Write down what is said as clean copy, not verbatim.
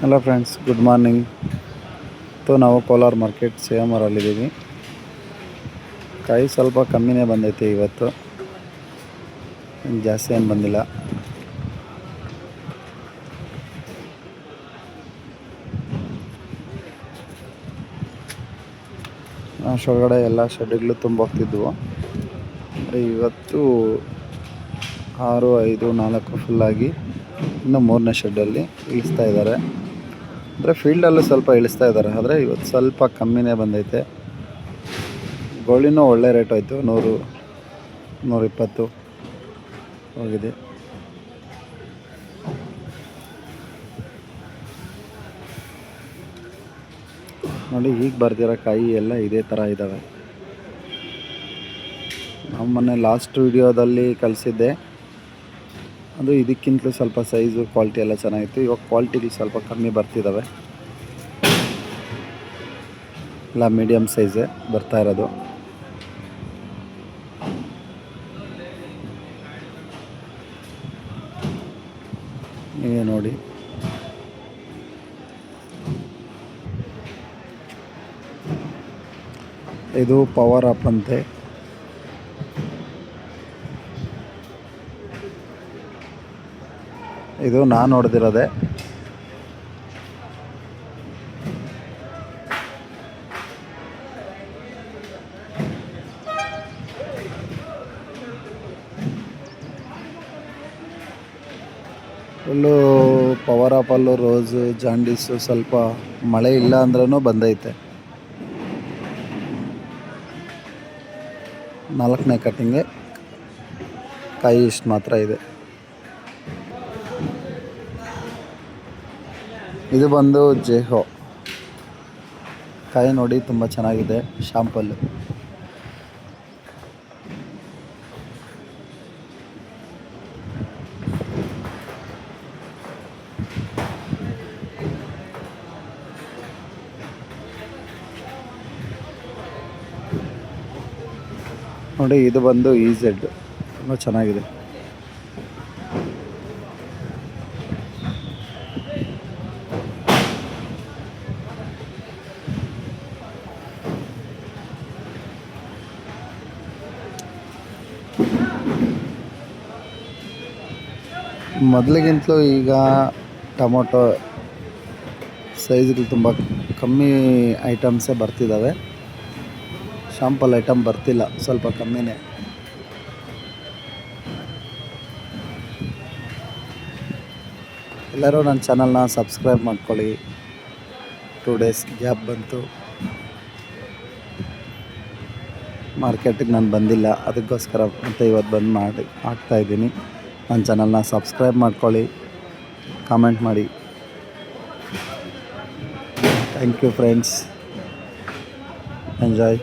Hello friends, good morning. ನಾವು Kolar market ಸೇಮರಲ್ಲಿದ್ದೀವಿ. ಕಾಯಿ ಸ್ವಲ್ಪ ಕಮ್ಮಿನೇ ಬಂದೈತೆ ಇವತ್ತು, ಜಾಸ್ತಿ ಏನು ಬಂದಿಲ್ಲ. ಅಷ್ಟೊಳಗಡೆ ಎಲ್ಲ ಶೆಡ್ಗಳು ತುಂಬ ಹೋಗ್ತಿದ್ವು. ಇವತ್ತು 6, 5, 4 ಫುಲ್ಲಾಗಿ ಇನ್ನು 3ನೇ ಶೆಡ್ಡಲ್ಲಿ ಇಳಿಸ್ತಾ ಇದ್ದಾರೆ. ಅಂದರೆ ಫೀಲ್ಡಲ್ಲೂ ಸ್ವಲ್ಪ ಇಳಿಸ್ತಾ ಇದ್ದಾರೆ, ಆದರೆ ಇವತ್ತು ಸ್ವಲ್ಪ ಕಮ್ಮಿನೇ ಬಂದೈತೆ. ಗೋಳಿನೂ ಒಳ್ಳೆ ರೇಟ್ ಹೋಯ್ತು, 100, 120 ಹೋಗಿದೆ. ನೋಡಿ, ಈಗ ಬರ್ದಿರೋ ಕಾಯಿ ಎಲ್ಲ ಇದೇ ಥರ ಇದ್ದಾವೆ. ನಾವು ಮೊನ್ನೆ ಲಾಸ್ಟ್ ವಿಡಿಯೋದಲ್ಲಿ ಕಳಿಸಿದ್ದೆ, ಅದು ಇದಕ್ಕಿಂತಲೂ ಸ್ವಲ್ಪ ಸೈಜು ಕ್ವಾಲಿಟಿ ಎಲ್ಲ ಚೆನ್ನಾಗಿತ್ತು. ಇವಾಗ ಕ್ವಾಲಿಟಿಲಿ ಸ್ವಲ್ಪ ಕಮ್ಮಿ ಬರ್ತಿದ್ದಾವೆ, ಎಲ್ಲ ಮೀಡಿಯಮ್ ಸೈಜೇ ಬರ್ತಾ ಇರೋದು. ನೀವೇ ನೋಡಿ. ಇದು ಪವರ್ ಅಪ್ ಅಂತೆ. ಇದು ನಾನು ಹೊಡೆದಿರೋದೆ. Full power apple, rose, jaundice, ಸ್ವಲ್ಪ ಮಳೆ ಇಲ್ಲ ಅಂದ್ರೂ ಬಂದೈತೆ. 4ನೇ ಕಟ್ಟಿಂಗೆ ಕಾಯಿ ಇಷ್ಟು ಮಾತ್ರ ಇದೆ. ಇದು ಬಂದು ಜೆಹೋ. ಕಾಯಿ ನೋಡಿ ತುಂಬ ಚೆನ್ನಾಗಿದೆ, ಶಾಂಪಲ್ಲು. ನೋಡಿ, ಇದು ಬಂದು EZ, ತುಂಬ ಚೆನ್ನಾಗಿದೆ. ಮೊದಲಿಗಿಂತಲೂ ಈಗ ಟೊಮೊಟೊ ಸೈಜ್ಗಳು ತುಂಬ ಕಮ್ಮಿ ಐಟಮ್ಸೇ ಬರ್ತಿದ್ದಾವೆ. ಶಾಂಪಲ್ ಐಟಮ್ ಬರ್ತಿಲ್ಲ, ಸ್ವಲ್ಪ ಕಮ್ಮಿನೇ. ಎಲ್ಲರೂ ನನ್ನ ಚಾನಲ್ನ ಸಬ್ಸ್ಕ್ರೈಬ್ ಮಾಡ್ಕೊಳ್ಳಿ. 2 ಡೇಸ್ ಗ್ಯಾಪ್ ಬಂತು, ಮಾರ್ಕೆಟಿಗೆ ನಾನು ಬಂದಿಲ್ಲ, ಅದಕ್ಕೋಸ್ಕರ ಮತ್ತೆ ಇವತ್ತು ಬಂದು ಹಾಕ್ತಾಯಿದ್ದೀನಿ. ನನ್ನ ಚಾನಲ್ನ ಸಬ್ಸ್ಕ್ರೈಬ್ ಮಾಡ್ಕೊಳ್ಳಿ, ಕಾಮೆಂಟ್ ಮಾಡಿ. Thank you friends, enjoy.